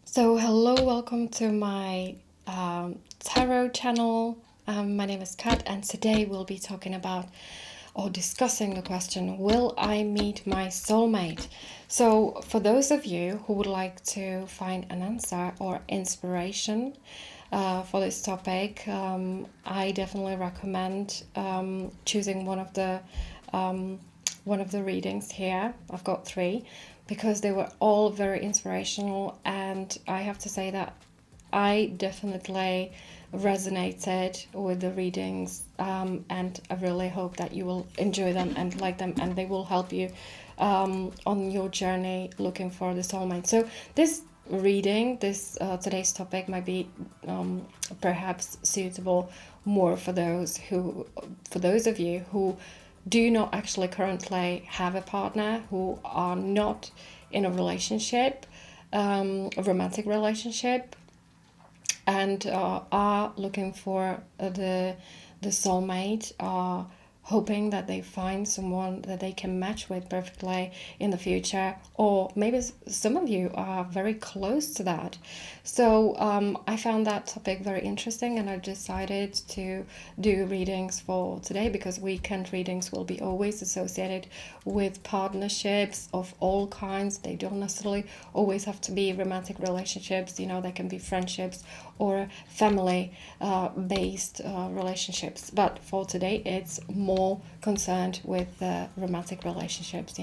So, hello, welcome to my tarot channel. My name is Kat, and today we'll be talking about or discussing the question, will I meet my soulmate? So, for those of you who would like to find an answer or inspiration for this topic, I definitely recommend choosing one of the readings here. I've got three because they were all very inspirational, and I have to say that I definitely resonated with the readings, and I really hope that you will enjoy them and like them, and they will help you on your journey looking for the soulmate. So this reading, this today's topic might be perhaps suitable more for those of you who do not actually currently have a partner, who are not in a relationship, a romantic relationship, and are looking for the soulmate, are hoping that they find someone that they can match with perfectly in the future, or maybe some of you are very close to that. So I found that topic very interesting, and I decided to do readings for today because weekend readings will be always associated with partnerships of all kinds. They don't necessarily always have to be romantic relationships, they can be friendships or family based relationships. But for today, it's more concerned with romantic relationships,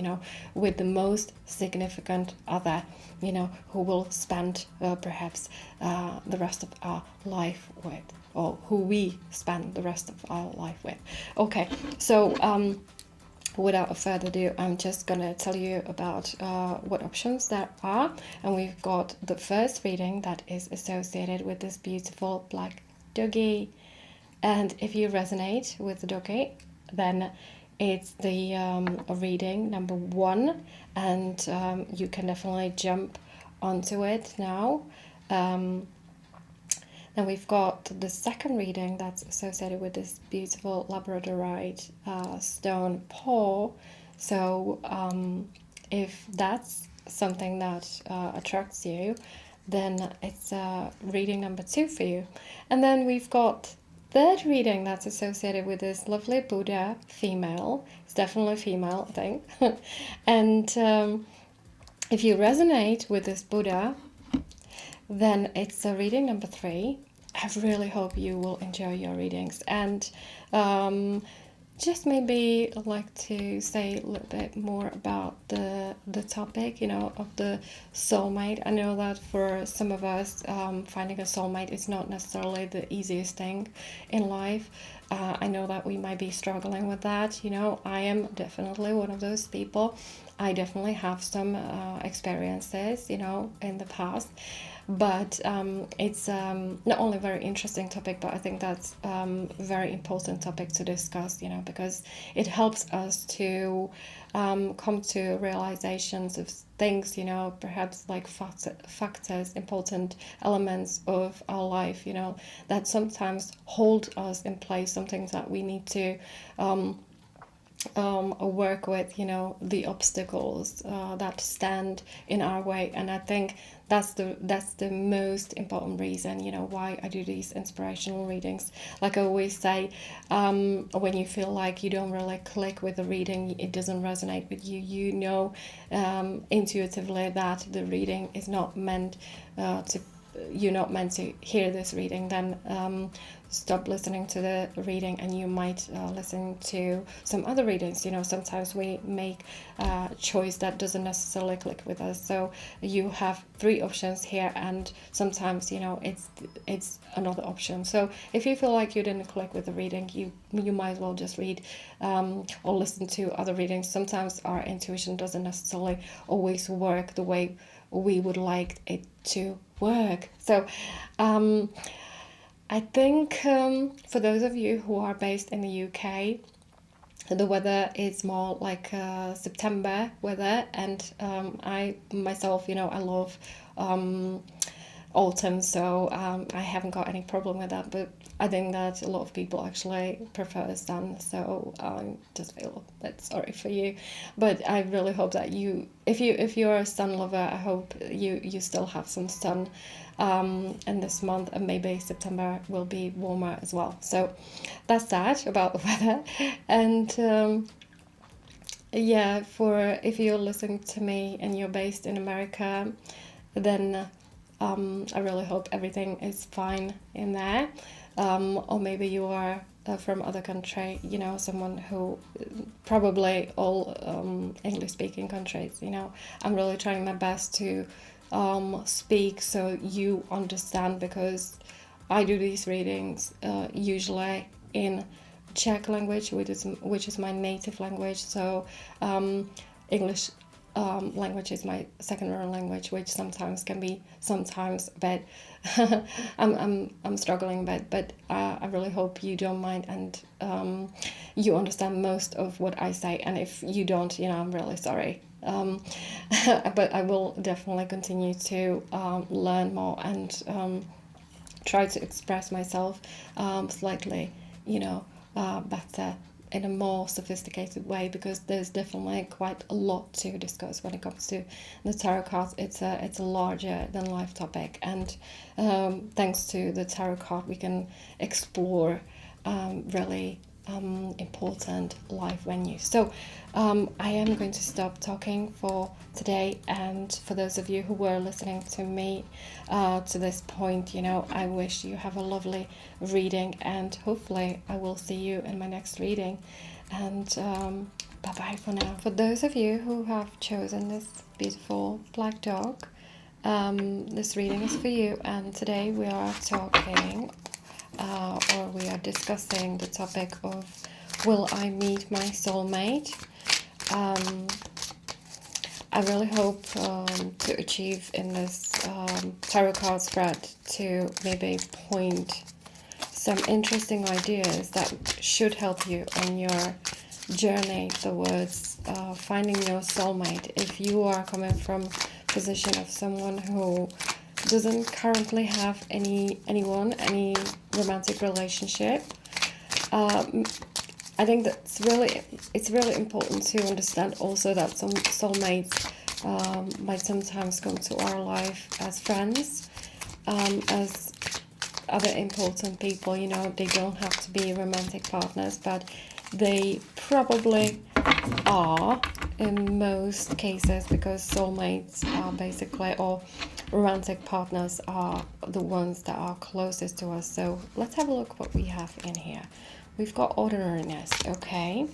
with the most significant other, who will spend perhaps the rest of our life with, or who we spend the rest of our life with. Okay, so without further ado, I'm just gonna tell you about what options there are. And we've got the first reading that is associated with this beautiful black doggy. And if you resonate with the doggy, then it's the reading number one, and you can definitely jump onto it now. Then we've got the second reading that's associated with this beautiful Labradorite stone paw. So if that's something that attracts you, then it's reading number two for you. And then we've got third reading that's associated with this lovely Buddha female. It's definitely female, I think. And if you resonate with this Buddha, then it's reading number three. I really hope you will enjoy your readings, and just maybe I'd like to say a little bit more about the topic, of the soulmate. I know that for some of us, finding a soulmate is not necessarily the easiest thing in life. I know that we might be struggling with that. I am definitely one of those people. I definitely have some experiences, in the past. But it's not only a very interesting topic, but I think that's a very important topic to discuss, because it helps us to come to realizations of things, perhaps like factors, important elements of our life, that sometimes hold us in place, some things that we need to work with, the obstacles that stand in our way. And I think that's the most important reason, why I do these inspirational readings. Like I always say, when you feel like you don't really click with the reading, it doesn't resonate with you, intuitively that the reading is not meant to you're not meant to hear this reading, then stop listening to the reading, and you might listen to some other readings. Sometimes we make a choice that doesn't necessarily click with us. So you have three options here, and sometimes it's another option. So if you feel like you didn't click with the reading, you might as well just read or listen to other readings. Sometimes our intuition doesn't necessarily always work the way we would like it to work. So I think for those of you who are based in the UK, the weather is more like September weather, and I myself, I love autumn, so I haven't got any problem with that. But I think that a lot of people actually prefer sun, so I just feel a bit sorry for you. But I really hope that if you're a sun lover, I hope you still have some sun in this month, and maybe September will be warmer as well. So that's that about the weather. And yeah, for if you're listening to me and you're based in America, then I really hope everything is fine in there. Or maybe you are from other country, you know, someone who probably all English speaking countries, you know. I'm really trying my best to speak so you understand, because I do these readings usually in Czech language, which is my native language. So English language is my secondary language, which sometimes can be sometimes a bit I'm struggling a bit, but I really hope you don't mind, and you understand most of what I say. And if you don't, you know, I'm really sorry. But I will definitely continue to learn more and try to express myself slightly, you know, better, in a more sophisticated way, because there's definitely quite a lot to discuss when it comes to the tarot cards. It's a larger than life topic, and thanks to the tarot card we can explore really important life venues. So I am going to stop talking for today, and for those of you who were listening to me to this point, you know, I wish you have a lovely reading, and hopefully I will see you in my next reading. And bye bye for now. For those of you who have chosen this beautiful black dog, this reading is for you, and today we are talking or we are discussing the topic of, will I meet my soulmate? I really hope to achieve in this tarot card spread to maybe point some interesting ideas that should help you on your journey towards finding your soulmate. If you are coming from a position of someone who doesn't currently have any romantic relationship, I think that's it's really important to understand also that some soulmates might sometimes come to our life as friends, as other important people. You know, they don't have to be romantic partners, but they probably are in most cases, because soulmates are basically, or romantic partners are the ones that are closest to us. So let's have a look what we have in here. We've got ordinariness. Okay,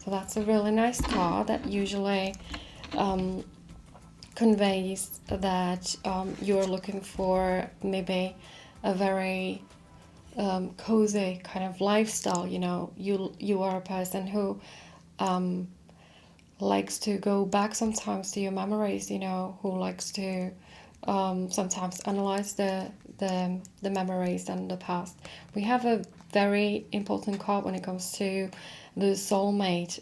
so that's a really nice card that usually conveys that you're looking for maybe a very cozy kind of lifestyle. You know, you are a person who likes to go back sometimes to your memories, you know, who likes to sometimes analyze the memories and the past. We have a very important card when it comes to the soulmate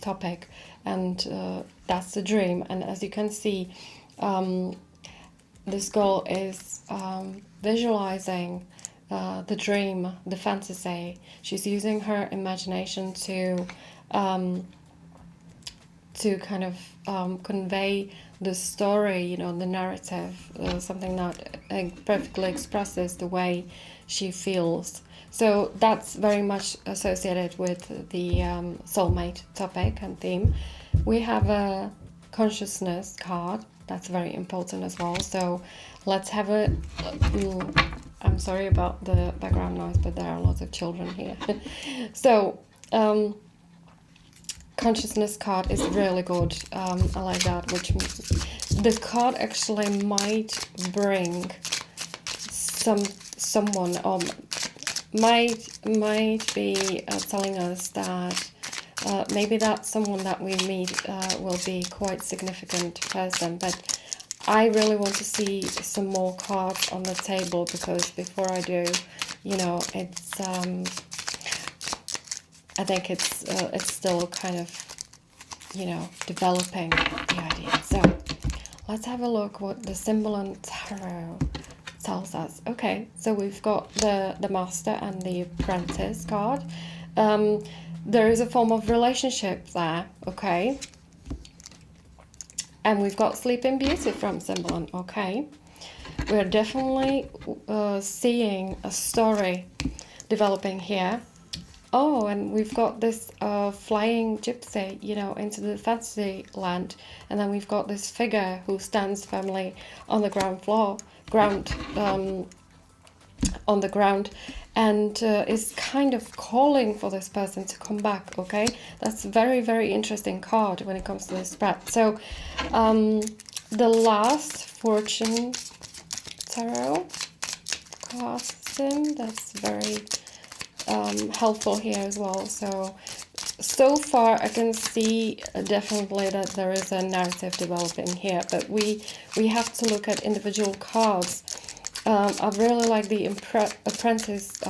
topic, and that's the dream. And as you can see, this girl is visualizing the dream, the fantasy. She's using her imagination to kind of convey the story, you know, the narrative, something that perfectly expresses the way she feels. So that's very much associated with the soulmate topic and theme. We have a consciousness card. That's very important as well. So let's have a... I'm sorry about the background noise, but there are lots of children here. So consciousness card is really good. I like that, which the card actually might bring someone, or might be telling us that maybe that someone that we meet will be quite significant person. But I really want to see some more cards on the table, because before I do, you know, it's I think it's still kind of, you know, developing the idea. So let's have a look what the symbol on tarot tells us. Okay, so we've got the master and the apprentice card. There is a form of relationship there, okay? And we've got Sleeping Beauty from Symbolon, okay? We're definitely seeing a story developing here. Oh, and we've got this flying gypsy, you know, into the fantasy land. And then we've got this figure who stands firmly on the on the ground, and is kind of calling for this person to come back, okay? That's very, very interesting card when it comes to this spread. So the last Fortune Tarot card system, that's very helpful here as well. So far I can see definitely that there is a narrative developing here, but we have to look at individual cards. I really like the apprentice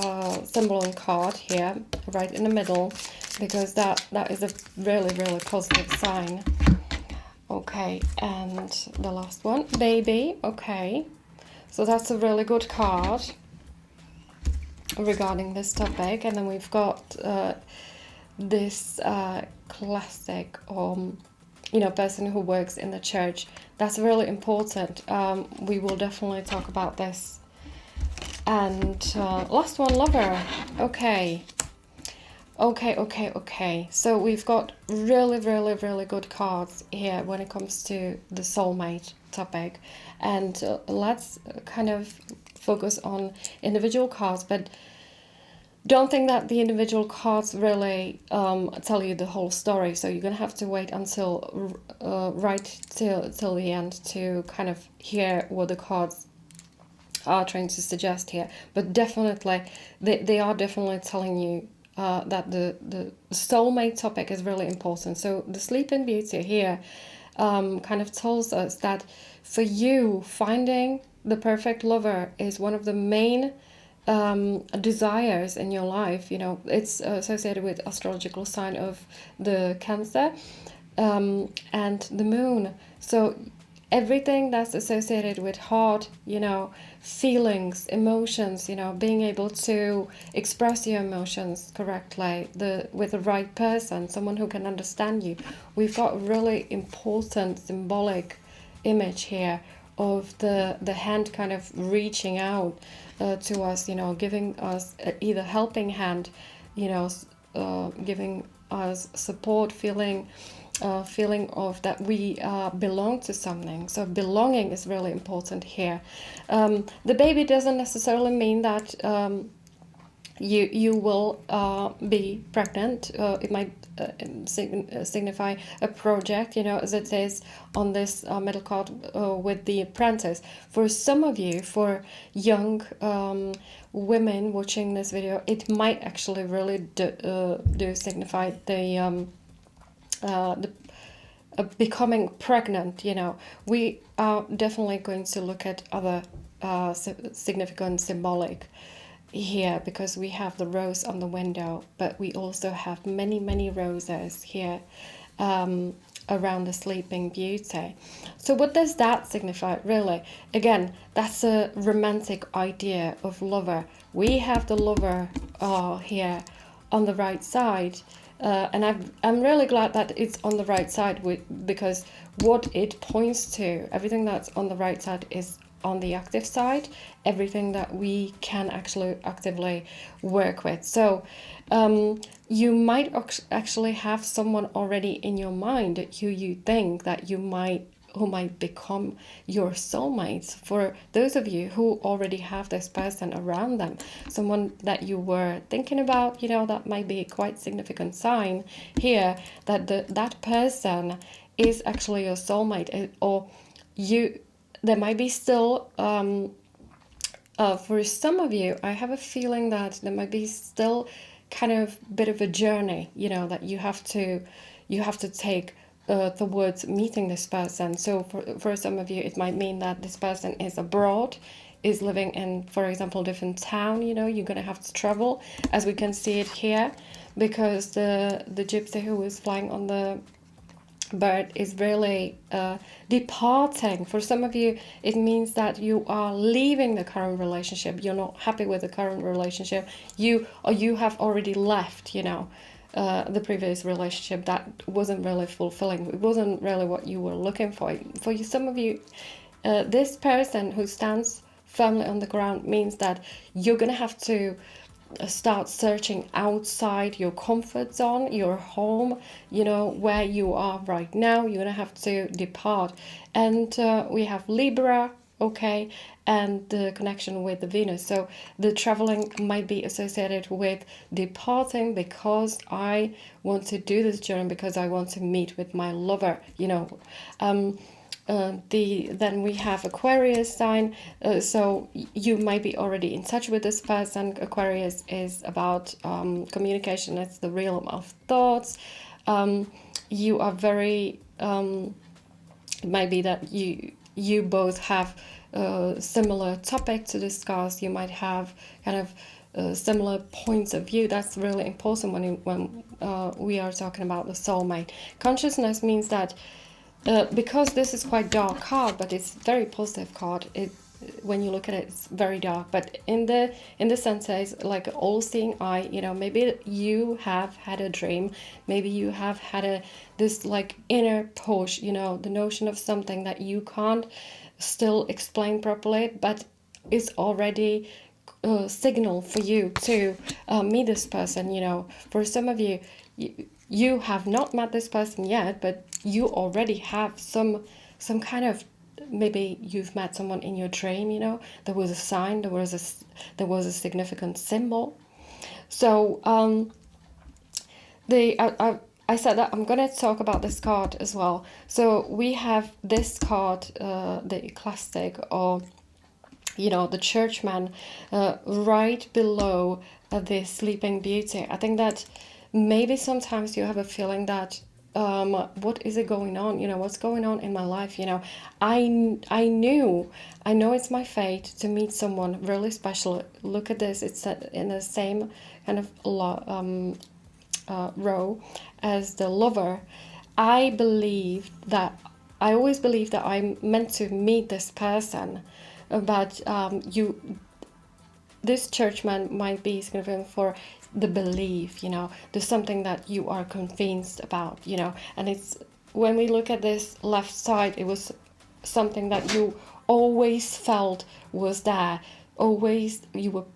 Symbolon card here, right in the middle, because that is a really, really positive sign. Okay, and the last one, baby. Okay, so that's a really good card regarding this topic. And then we've got this classic you know, person who works in the church. That's really important. We will definitely talk about this. And last one, lover. Okay, so we've got really, really, really good cards here when it comes to the soulmate topic. And let's kind of focus on individual cards, but don't think that the individual cards really tell you the whole story. So you're gonna have to wait until right till the end to kind of hear what the cards are trying to suggest here. But definitely, they are definitely telling you that the soulmate topic is really important. So the Sleeping Beauty here kind of tells us that for you, finding the perfect lover is one of the main desires in your life. You know, it's associated with astrological sign of the Cancer and the moon. So everything that's associated with heart, you know, feelings, emotions, you know, being able to express your emotions correctly, with the right person, someone who can understand you. We've got a really important symbolic image here of the hand kind of reaching out to us, you know, giving us either helping hand, you know, giving us support, feeling of that we belong to something. So belonging is really important here. The baby doesn't necessarily mean that you will be pregnant. It might signify a project, you know, as it is on this middle card with the apprentice. For some of you, for young women watching this video, it might actually really do signify the becoming pregnant. You know, we are definitely going to look at other significant symbolic here, because we have the rose on the window, but we also have many roses here around the Sleeping Beauty. So what does that signify really? Again, that's a romantic idea of lover. We have the lover here on the right side, and I'm really glad that it's on the right side, because what it points to, everything that's on the right side is on the active side, everything that we can actually actively work with. So you might actually have someone already in your mind who you think that who might become your soulmates. For those of you who already have this person around them, someone that you were thinking about, you know, that might be a quite significant sign here that that person is actually your soulmate, or there might be still, for some of you, I have a feeling that there might be still kind of bit of a journey, you know, that you have to take towards meeting this person. So for some of you, it might mean that this person is abroad, is living in, for example, different town. You know, you're gonna have to travel, as we can see it here, because the gypsy who is flying on but it's really departing. For some of you, it means that you are leaving the current relationship. You're not happy with the current relationship. You have already left, the previous relationship that wasn't really fulfilling. It wasn't really what you were looking for. For you, some of you, this person who stands firmly on the ground means that you're gonna have to start searching outside your comfort zone, your home, where you are right now. You're gonna have to depart. And we have Libra, okay, and the connection with the Venus. So the traveling might be associated with departing because I want to do this journey, because I want to meet with my lover, then we have Aquarius sign, so you might be already in touch with this person. Aquarius is about communication. It's the realm of thoughts. You are very it might be that you both have a similar topic to discuss. You might have kind of similar points of view. That's really important when we are talking about the soulmate. Consciousness means that because this is quite dark card, but it's very positive card. When you look at it, it's very dark. But in the sense, it's like an all-seeing eye. Maybe you have had a dream. Maybe you have had this like inner push. The notion of something that you can't still explain properly, but is already a signal for you to meet this person. For some of you, you have not met this person yet, but you already have some kind of, maybe you've met someone in your dream. There was a sign, there was a significant symbol. So I said that I'm going to talk about this card as well. So we have this card, the ecclesiastic, or the churchman, right below the sleeping beauty. I think that maybe sometimes you have a feeling that what is it going on? What's going on in my life? I know it's my fate to meet someone really special. Look at this. It's in the same kind of row as the lover. I always believe that I'm meant to meet this person, but this churchman might be significant for the belief. There's something that you are convinced about, and it's, when we look at this left side, it was something that you always felt was there. Always you were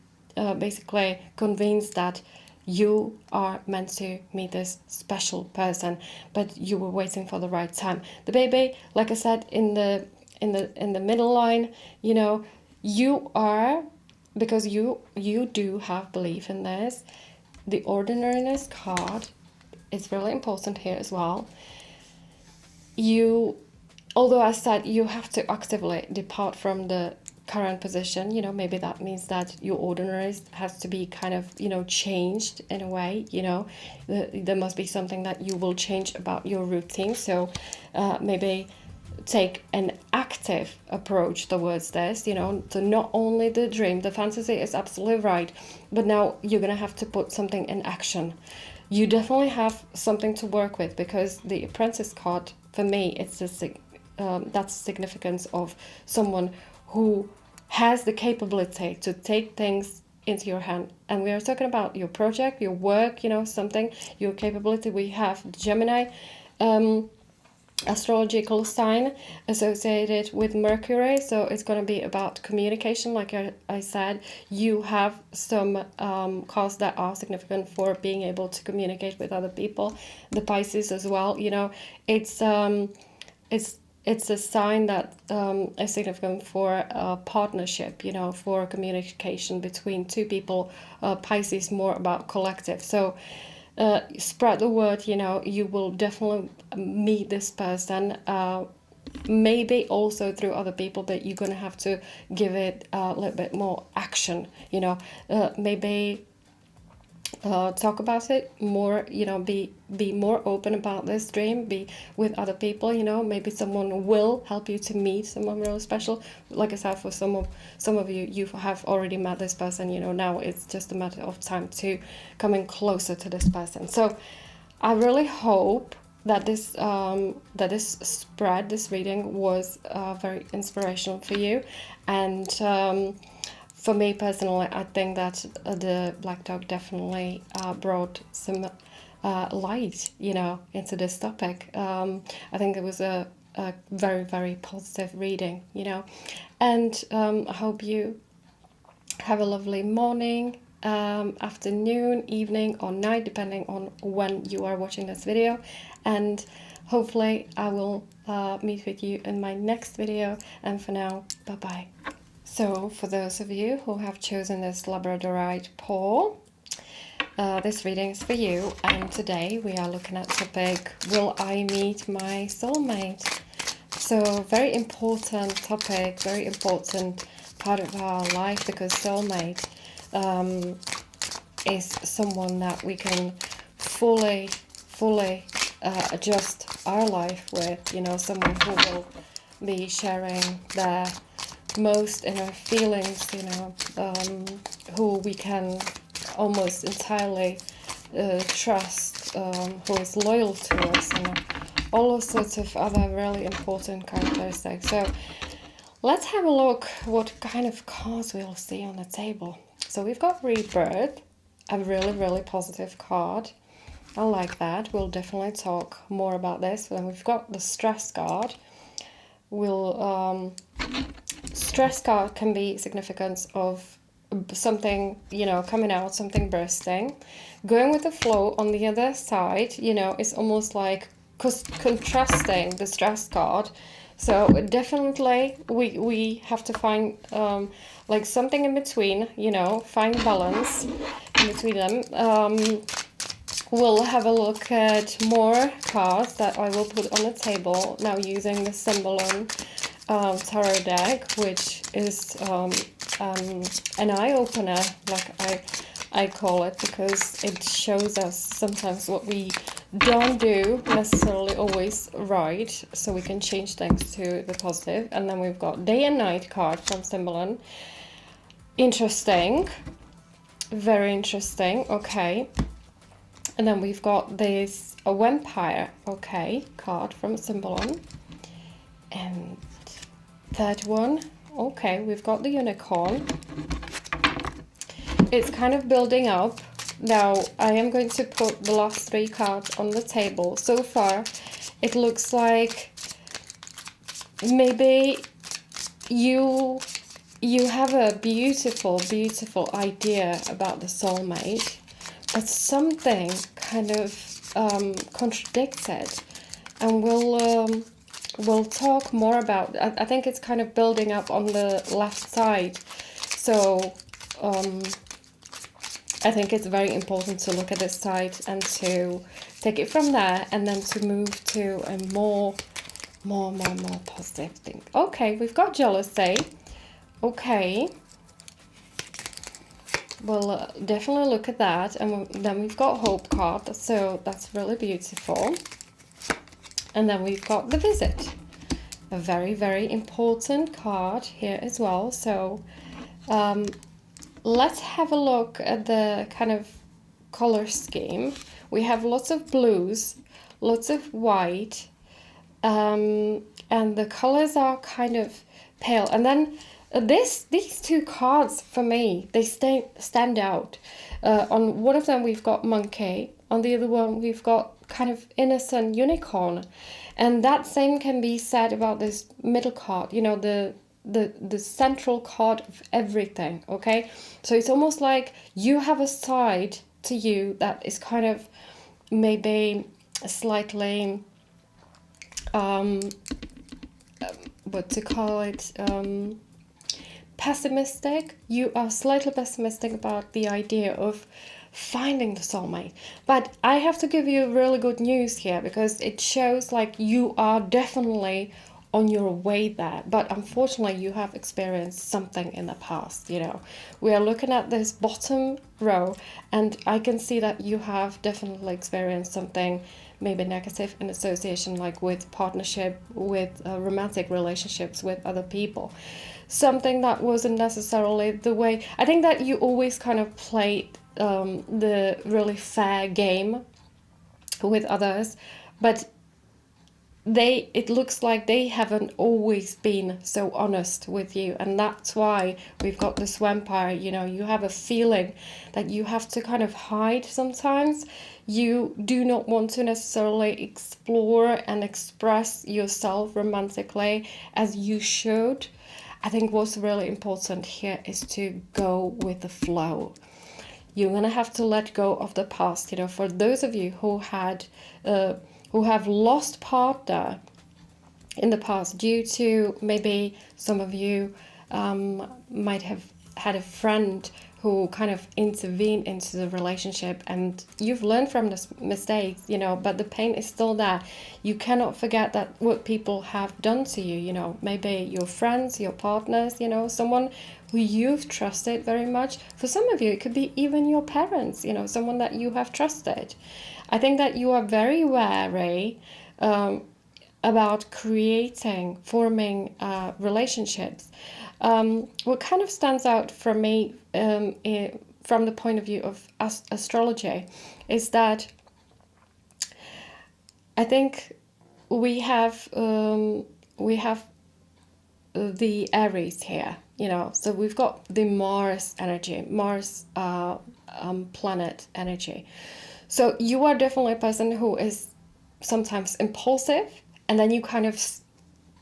basically convinced that you are meant to meet this special person, but you were waiting for the right time. The baby, like I said, in the middle line, you are, because you do have belief in this. The ordinariness card is really important here as well. Although I said you have to actively depart from the current position, maybe that means that your ordinary has to be kind of, changed in a way. There must be something that you will change about your routine. So maybe take an active approach towards this, so not only the dream, the fantasy is absolutely right, but now you're gonna have to put something in action. You definitely have something to work with, because the apprentice card, for me, it's that's the significance of someone who has the capability to take things into your hand. And we are talking about your project, your work, something, your capability. We have Gemini astrological sign associated with Mercury, so it's going to be about communication. Like I said, you have some cards that are significant for being able to communicate with other people. The Pisces as well, it's a sign that is significant for partnership, for communication between two people. Pisces more about collective. So spread the word. You will definitely meet this person, maybe also through other people, but you're going to have to give it a little bit more action. Maybe talk about it more, be more open about this dream, be with other people. Maybe someone will help you to meet someone really special. Like I said, for some of you have already met this person. Now it's just a matter of time to coming closer to this person. So I really hope that this reading was very inspirational for you, and for me personally, I think that the Black Dog definitely brought some light, into this topic. I think it was a very, very positive reading, and I hope you have a lovely morning, afternoon, evening, or night, depending on when you are watching this video. And hopefully I will meet with you in my next video. And for now, bye-bye. So for those of you who have chosen this Labradorite paw, this reading is for you. And today we are looking at the topic, will I meet my soulmate? So very important topic, very important part of our life, because soulmate is someone that we can fully adjust our life with, someone who will be sharing their most inner feelings, who we can almost entirely trust, who is loyal to us, and all sorts of other really important characteristics. So let's have a look what kind of cards we'll see on the table. So we've got Rebirth, a really, really positive card. I like that. We'll definitely talk more about this. Then we've got the Stress card. Stress card can be significance of something, coming out, something bursting. Going with the flow on the other side, is almost like contrasting the Stress card. So definitely we have to find like something in between, find balance in between them. We'll have a look at more cards that I will put on the table now using the Symbolon tarot deck, which is an eye-opener, like I call it, because it shows us sometimes what we don't do necessarily always right, so we can change things to the positive. And then we've got Day and Night card from Symbolon. Interesting, very interesting. Okay. And then we've got this a Vampire, okay, card from Symbolon. And third one, okay, we've got the Unicorn. It's kind of building up. Now I am going to put the last three cards on the table. So far it looks like maybe you have a beautiful idea about the soulmate, but something kind of contradicts it, and we'll talk more about. I think it's kind of building up on the left side, so I think it's very important to look at this side and to take it from there, and then to move to a more positive thing. Okay, we've got Jealousy. Okay. We'll definitely look at that. And then we've got Hope card, so that's really beautiful. And then we've got the Visit, a very, very important card here as well. So let's have a look at the kind of color scheme. We have lots of blues, lots of white, and the colors are kind of pale. And then these two cards, for me, they stand out. On one of them we've got Monkey, on the other one we've got kind of innocent Unicorn, and that same can be said about this middle card, the central card of everything. Okay, so it's almost like you have a side to you that is kind of maybe slightly what to call it, pessimistic. You are slightly pessimistic about the idea of finding the soulmate. But I have to give you really good news here, because it shows like you are definitely on your way there. But unfortunately, you have experienced something in the past. We are looking at this bottom row, and I can see that you have definitely experienced something maybe negative in association, like with partnership, with romantic relationships with other people. Something that wasn't necessarily the way. I think that you always kind of played the really fair game with others, but it looks like they haven't always been so honest with you, and that's why we've got this vampire. You have a feeling that you have to kind of hide sometimes. You do not want to necessarily explore and express yourself romantically as you should. I think what's really important here is to go with the flow. You're gonna have to let go of the past. For those of you who have lost partner in the past due to, maybe some of you might have had a friend who kind of intervened into the relationship, and you've learned from this mistakes, but the pain is still there. You cannot forget that what people have done to you, maybe your friends, your partners, someone who you've trusted very much. For some of you, it could be even your parents, someone that you have trusted. I think that you are very wary about forming relationships. What kind of stands out for me from the point of view of astrology is that I think we have the Aries here, so we've got the Mars energy, Mars planet energy. So you are definitely a person who is sometimes impulsive, and then you kind of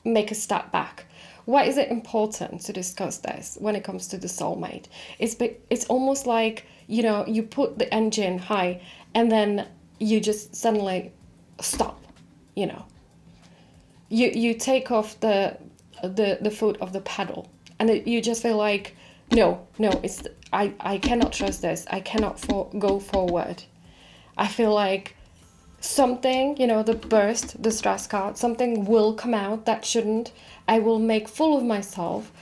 make a step back. Why is it important to discuss this when it comes to the soulmate? It's almost like, you put the engine high and then you just suddenly stop, You take off the foot of the pedal, and you just feel like, no, I cannot trust this. I cannot go forward. I feel like something, the stress card, something will come out that shouldn't. I will make fool of myself.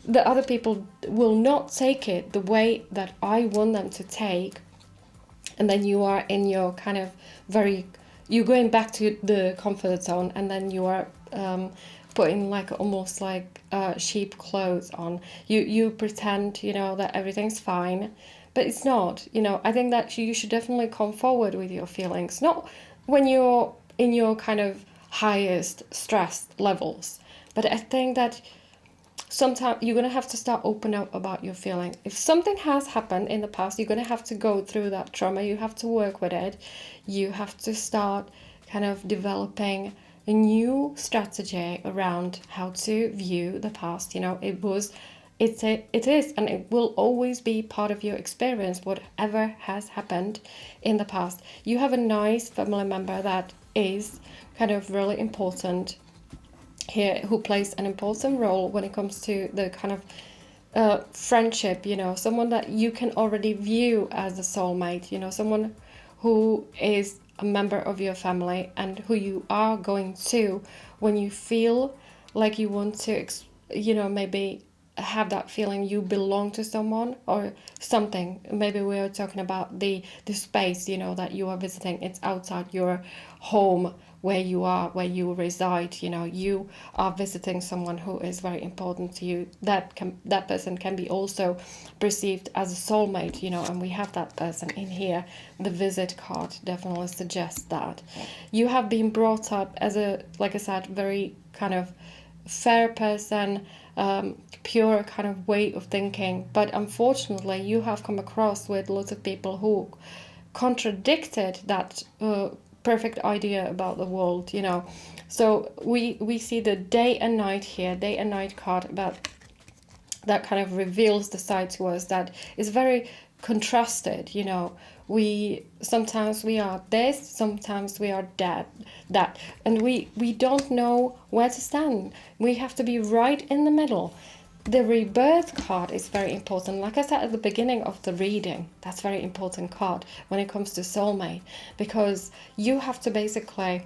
The other people will not take it the way that I want them to take. And then you are in your kind of you're going back to the comfort zone, and then you are putting almost like sheep clothes on. You pretend, that everything's fine, but it's not. I think that you should definitely come forward with your feelings, not when you're in your kind of highest stress levels. But I think that sometimes you're going to have to start open up about your feeling. If something has happened in the past, you're going to have to go through that trauma. You have to work with it. You have to start kind of developing a new strategy around how to view the past. It is, and it will always be part of your experience, whatever has happened in the past. You have a nice family member that is kind of really important here, who plays an important role when it comes to the kind of friendship, someone that you can already view as a soulmate, someone who is a member of your family and who you are going to when you feel like you want to, maybe have that feeling you belong to someone or something. Maybe we are talking about the space, that you are visiting. It's outside your home where you reside. You are visiting someone who is very important to you. That person can be also perceived as a soulmate, and we have that person in here. The visit card definitely suggests that. You have been brought up as a, like I said, very kind of fair person, pure kind of way of thinking, but unfortunately you have come across with lots of people who contradicted that perfect idea about the world. So we see the day and night here, day and night card, about that kind of reveals the side to us that is very contrasted. Sometimes we are this, sometimes we are that, and we don't know where to stand. We have to be right in the middle. The rebirth card is very important. Like I said at the beginning of the reading, that's a very important card when it comes to soulmate, because you have to basically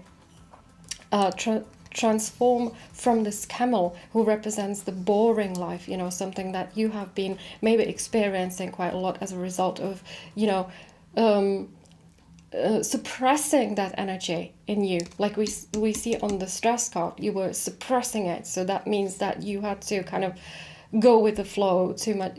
transform from this camel who represents the boring life, something that you have been maybe experiencing quite a lot as a result of, suppressing that energy in you. Like we see on the stress card, you were suppressing it. So that means that you had to kind of go with the flow too much.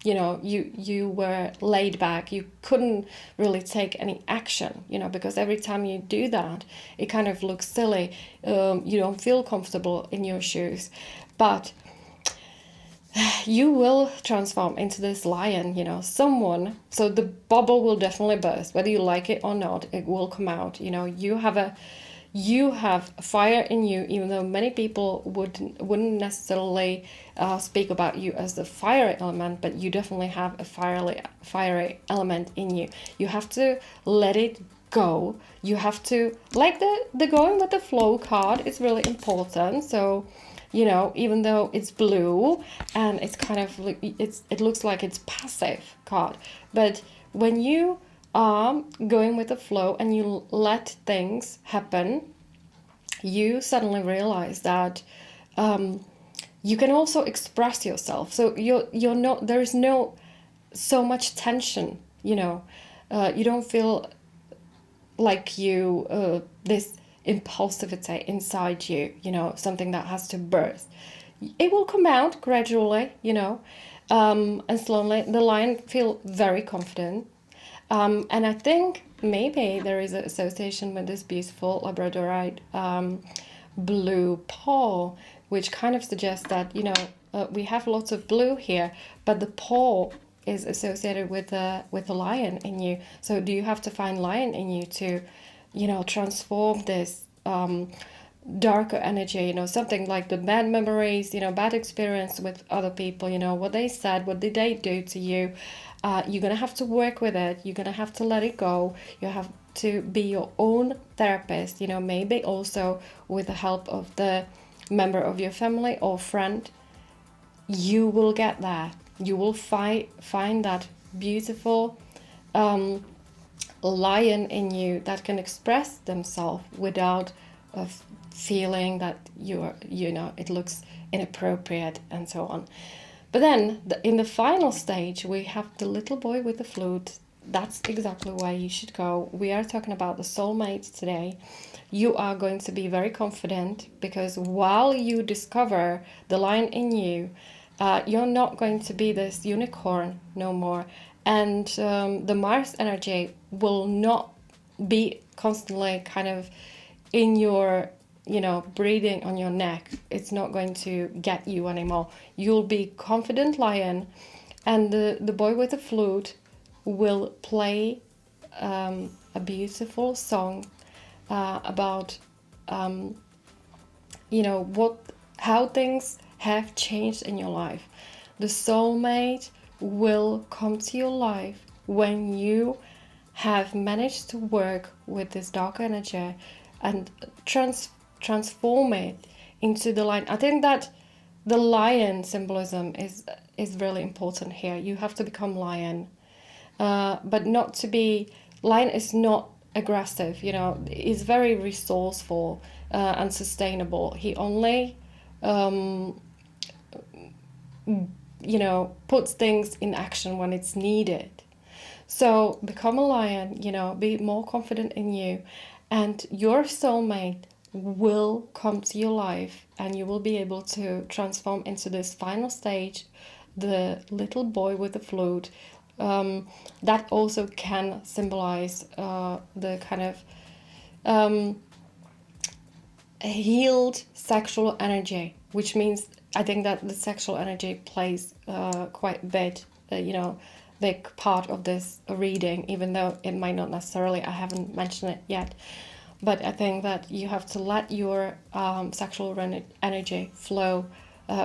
You were laid back. You couldn't really take any action, because every time you do that, it kind of looks silly. You don't feel comfortable in your shoes, but you will transform into this lion, someone. So the bubble will definitely burst, whether you like it or not. It will come out. You have fire in you, even though many people wouldn't necessarily speak about you as the fire element, but you definitely have a fiery element in you. You have to let it go. You have to, like the going with the flow card is really important. So, even though it's blue and it's kind of it looks like it's passive card, but when you going with the flow and you let things happen, you suddenly realize that you can also express yourself. So you're not, there is no so much tension, you don't feel like this impulsivity inside you, something that has to burst. It will come out gradually, and slowly. The lion feel very confident. And I think maybe there is an association with this beautiful Labradorite blue paw, which kind of suggests that, we have lots of blue here, but the paw is associated with the lion in you. So do you have to find lion in you to, transform this darker energy, something like the bad memories, bad experience with other people, what they said, what did they do to you. You're going to have to work with it. You're going to have to let it go. You have to be your own therapist, maybe also with the help of the member of your family or friend. You will get there. You will find that beautiful lion in you that can express themselves without feeling that it looks inappropriate and so on. But then in the final stage, we have the little boy with the flute. That's exactly where you should go. We are talking about the soulmate today. You are going to be very confident because while you discover the lion in you, you're not going to be this unicorn no more. And the Mars energy will not be constantly kind of in your breathing on your neck. It's not going to get you anymore. You'll be confident lion, and the boy with the flute will play a beautiful song about how things have changed in your life. The soulmate will come to your life when you have managed to work with this dark energy and transform it into the lion. I think that the lion symbolism is really important here. You have to become lion, but not to be. Lion is not aggressive. He's very resourceful and sustainable. He only puts things in action when it's needed. So become a lion. Be more confident in you, and your soulmate will come to your life and you will be able to transform into this final stage, the little boy with the flute. That also can symbolize the kind of healed sexual energy, which means I think that the sexual energy plays quite a bit, big part of this reading, even though it might not necessarily, I haven't mentioned it yet. But I think that you have to let your sexual energy flow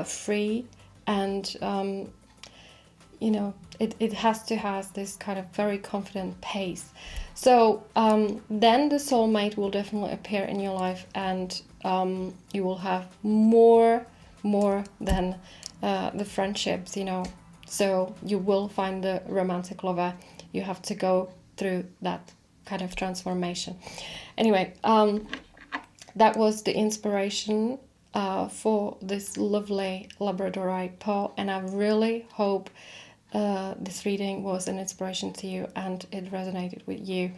free, and it has to have this kind of very confident pace. So then the soulmate will definitely appear in your life, and you will have more than the friendships, So you will find the romantic lover. You have to go through that kind of transformation. Anyway, that was the inspiration for this lovely Labradorite paw, and I really hope this reading was an inspiration to you and it resonated with you.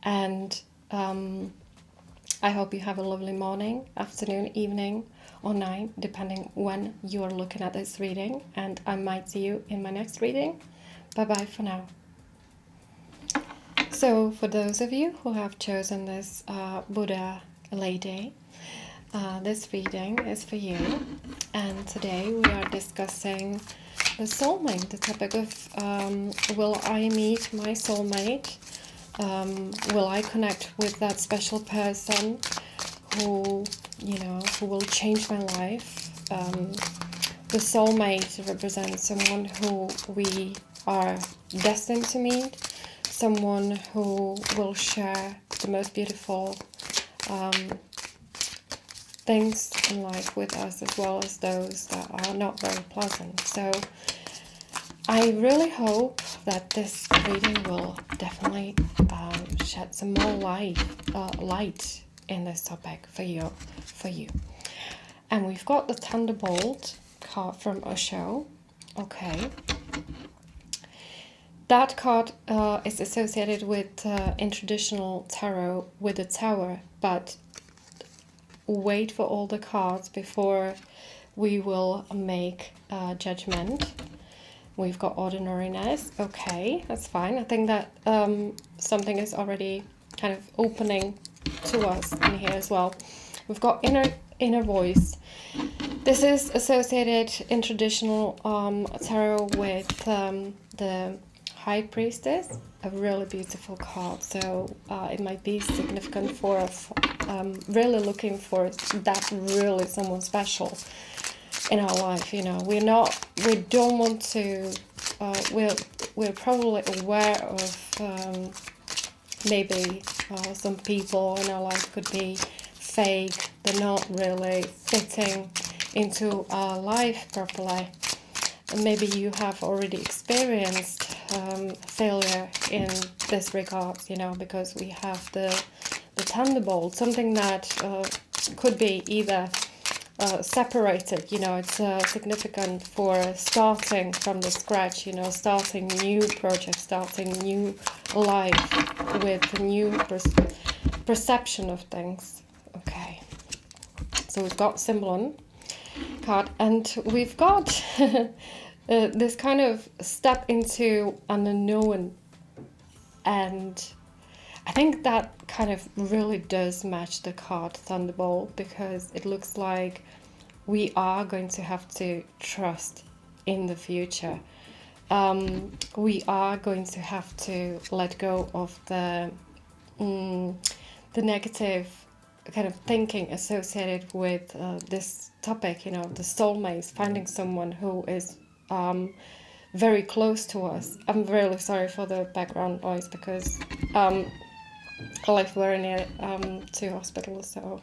And I hope you have a lovely morning, afternoon, evening, or 9, depending when you're looking at this reading. And I might see you in my next reading. Bye-bye for now. So for those of you who have chosen this Buddha lady, this reading is for you. And today we are discussing the soulmate, the topic of will I meet my soulmate? Will I connect with that special person who, who will change my life? The soulmate represents someone who we are destined to meet, someone who will share the most beautiful things in life with us, as well as those that are not very pleasant. So I really hope that this reading will definitely shed some more light in this topic for you. And we've got the Thunderbolt card from Osho. Okay. That card is associated with in traditional tarot with the Tower, but wait for all the cards before we will make a judgment. We've got ordinariness. Okay, that's fine. I think that something is already kind of opening to us in here as well. We've got inner voice. This is associated in traditional tarot with the High Priestess, a really beautiful card. So it might be significant for us, really looking for that really someone special in our life. We don't want to. We're probably aware of maybe some people in our life could be fake. They're not really fitting into our life properly. And maybe you have already experienced failure in this regard, because we have the Thunderbolt, something that could be either separated, it's significant for starting from the scratch, starting new projects, starting new life with a new perception of things. Okay, so we've got Symbolon card, and we've got this kind of step into an unknown, and I think that kind of really does match the card Thunderbolt, because it looks like we are going to have to trust in the future. We are going to have to let go of the negative kind of thinking associated with this topic, the soulmates, finding someone who is very close to us. I'm really sorry for the background noise, because I live very near two hospitals, so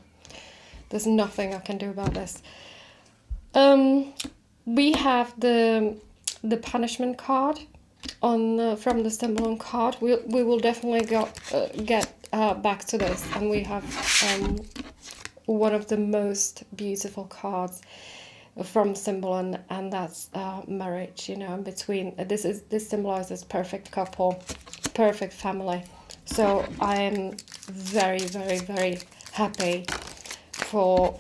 there's nothing I can do about this. We have the punishment card on from the Symbolon card. We will definitely get back to this, and we have one of the most beautiful cards from Symbolon, and that's marriage. Between this symbolizes perfect couple, perfect family. So I am very, very, very happy for.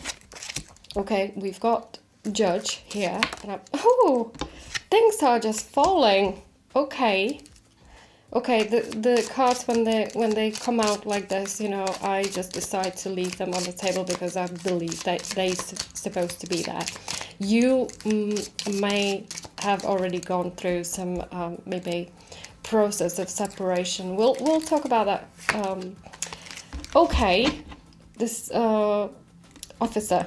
Okay, we've got Judge here, and things are just falling. Okay, the cards when they come out like this, I just decide to leave them on the table because I believe that they're supposed to be there. You may have already gone through some maybe process of separation. We'll talk about that. Okay, this officer.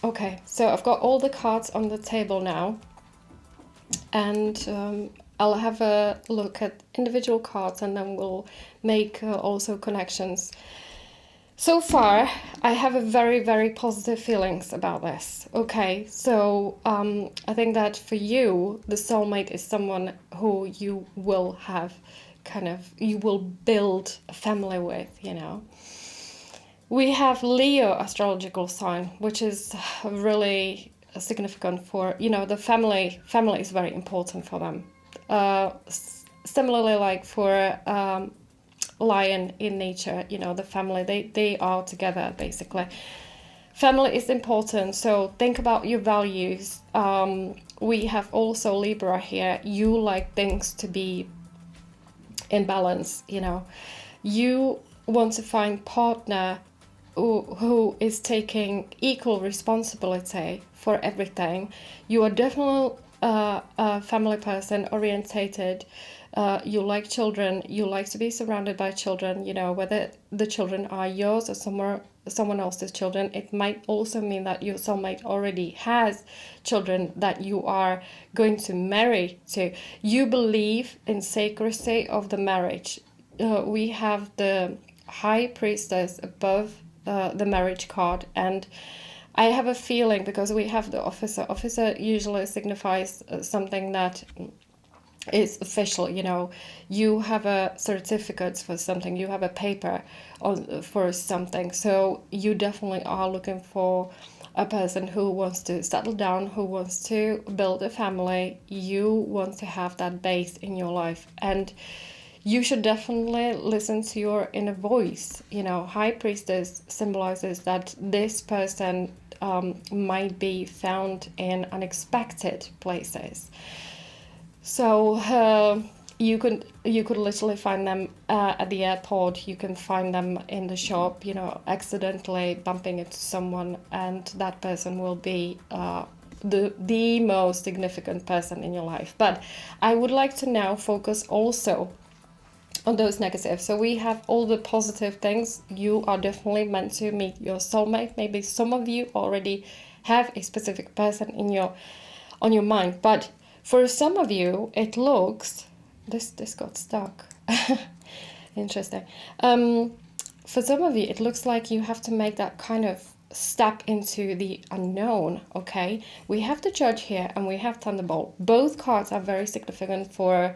Okay, so I've got all the cards on the table now, and I'll have a look at individual cards, and then we'll make also connections. So far, I have a very, very positive feelings about this. Okay, so I think that for you, the soulmate is someone who you will have you will build a family with, We have Leo astrological sign, which is really significant for, the family. Family is very important for them. Similarly, like for lion in nature, the family, they are together basically. family is important, so think about your values. We have also Libra here. You like things to be in balance, you know. You want to find partner who is taking equal responsibility for everything. You are definitely a family person, orientated. You like children. You like to be surrounded by children. You know, whether the children are yours or someone else's children. It might also mean that your soulmate already has children that you are going to marry to. You believe in sacredity of the marriage. We have the high priestess above the marriage card, and I have a feeling, because we have the officer usually signifies something that is official, you know. You have a certificate for something, you have a paper for something, so you definitely are looking for a person who wants to settle down, who wants to build a family. You want to have that base in your life, and you should definitely listen to your inner voice. You know, High Priestess symbolizes that this person might be found in unexpected places. So you could literally find them at the airport. You can find them in the shop. You know, accidentally bumping into someone, and that person will be the most significant person in your life. But I would like to now focus also on those negatives. So we have all the positive things. You are definitely meant to meet your soulmate. Maybe some of you already have a specific person on your mind, but for some of you it looks, this got stuck. Interesting. For some of you it looks like you have to make that kind of step into the unknown. Okay, we have the Judge here and we have Thunderbolt. Both cards are very significant for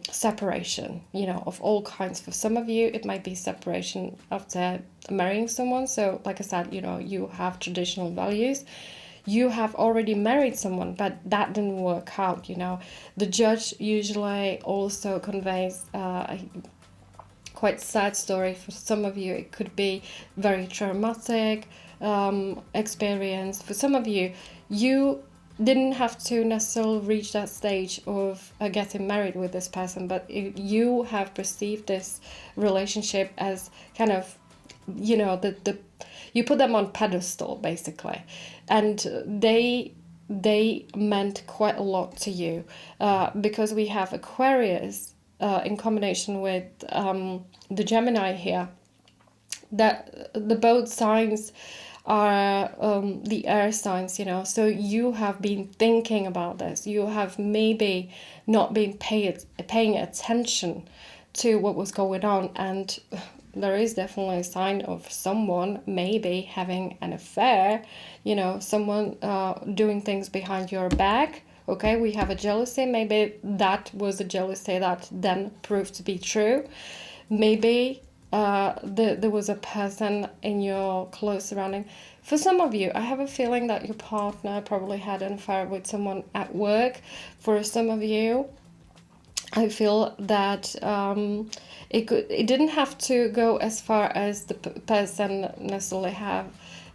separation, you know, of all kinds. For some of you it might be separation after marrying someone. So like I said, you know, you have traditional values. You have already married someone, but that didn't work out, you know. The Judge usually also conveys a quite sad story. For some of you it could be very traumatic experience. For some of you, you didn't have to necessarily reach that stage of getting married with this person, but you have perceived this relationship as kind of, you know, the you put them on pedestal basically, and they meant quite a lot to you, because we have Aquarius in combination with the Gemini here. That the both signs are the air signs, you know. So you have been thinking about this. You have maybe not been paying attention to what was going on, and there is definitely a sign of someone maybe having an affair, you know, someone doing things behind your back. Okay, we have a jealousy. Maybe that was a jealousy that then proved to be true. Maybe there was a person in your close surrounding. For some of you, I have a feeling that your partner probably had an affair with someone at work. For some of you, I feel that it didn't have to go as far as the person necessarily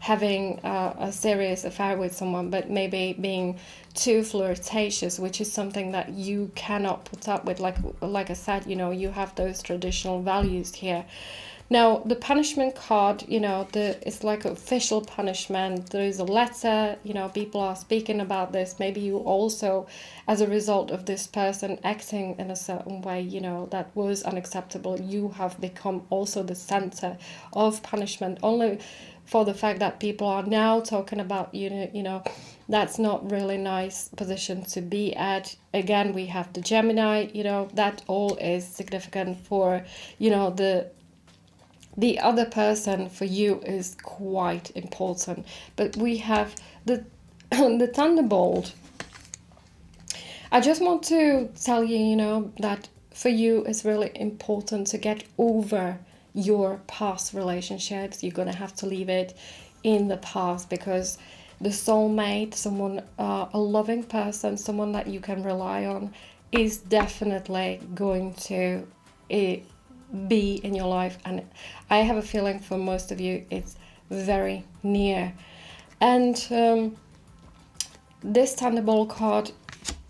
having a serious affair with someone, but maybe being too flirtatious, which is something that you cannot put up with. Like I said, you know, you have those traditional values here. Now, the punishment card, you know, it's like official punishment. There is a letter, you know, people are speaking about this. Maybe you also, as a result of this person acting in a certain way, you know, that was unacceptable, you have become also the center of punishment, only for the fact that people are now talking about you know, that's not really nice position to be at. Again, we have the Gemini, you know, that all is significant for, you know, the other person for you is quite important. But we have the the Thunderbolt. I just want to tell you, you know, that for you it's really important to get over your past relationships. You're gonna have to leave it in the past, because the soulmate, someone, a loving person, someone that you can rely on, is definitely going to be in your life. And I have a feeling for most of you it's very near. And this Thunderbolt card,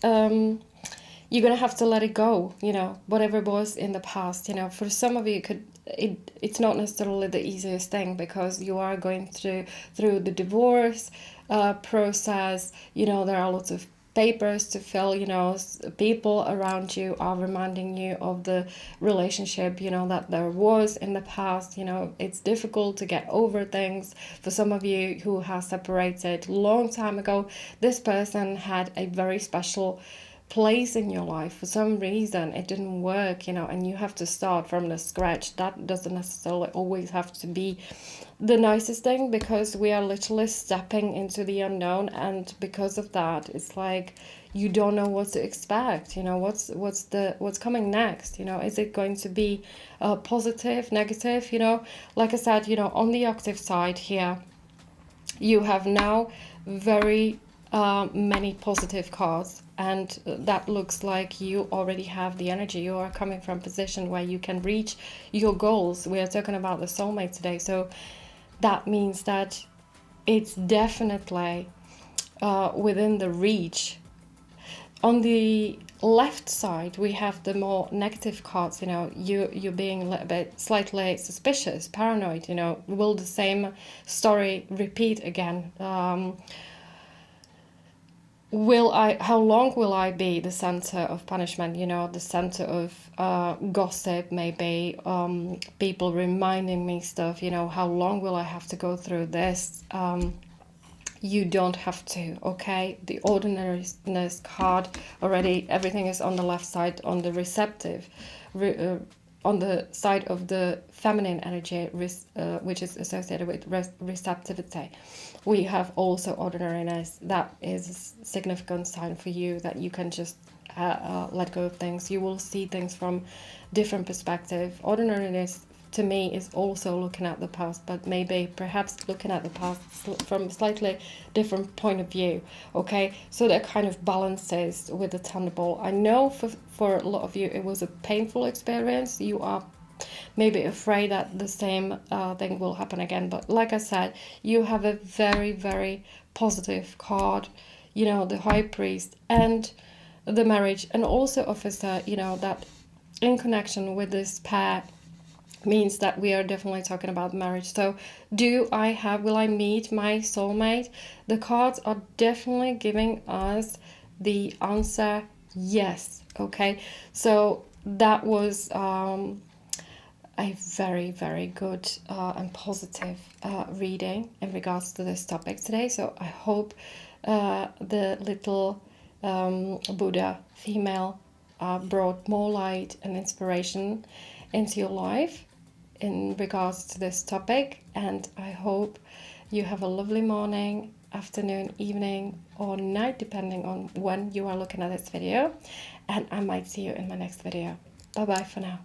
you're gonna have to let it go, you know, whatever was in the past. You know, for some of you, it's not necessarily the easiest thing, because you are going through the divorce process. You know, there are lots of papers to fill, you know, people around you are reminding you of the relationship, you know, that there was in the past. You know, it's difficult to get over things. For some of you who have separated long time ago, this person had a very special place in your life. For some reason it didn't work, you know, and you have to start from the scratch. That doesn't necessarily always have to be the nicest thing, because we are literally stepping into the unknown, and because of that, it's like you don't know what to expect. You know, what's coming next. You know, is it going to be positive, negative? You know, like I said, you know, on the active side here, you have now very many positive cards, and that looks like you already have the energy. You are coming from a position where you can reach your goals. We are talking about the soulmate today, so that means that it's definitely within the reach. On the left side, we have the more negative cards. You know, you're being a little bit slightly suspicious, paranoid. You know, will the same story repeat again? How long will I be the center of punishment, you know, the center of gossip, maybe, people reminding me stuff, you know, how long will I have to go through this? You don't have to, okay? The ordinariness card, already everything is on the left side, on the receptive, on the side of the feminine energy, which is associated with receptivity. We have also ordinariness. That is a significant sign for you that you can just let go of things. You will see things from different perspective. Ordinariness to me is also looking at the past, but maybe perhaps looking at the past from a slightly different point of view. Okay, so that kind of balances with the Thunderbolt. I know for a lot of you it was a painful experience. You are maybe afraid that the same thing will happen again, but like I said, you have a very, very positive card, you know, the High Priest and the marriage, and also officer, you know, that in connection with this pair means that we are definitely talking about marriage. So will I meet my soulmate? The cards are definitely giving us the answer yes. Okay, so that was a very, very good and positive reading in regards to this topic today. So I hope the little Buddha female brought more light and inspiration into your life in regards to this topic, and I hope you have a lovely morning, afternoon, evening, or night, depending on when you are looking at this video, and I might see you in my next video. Bye bye for now.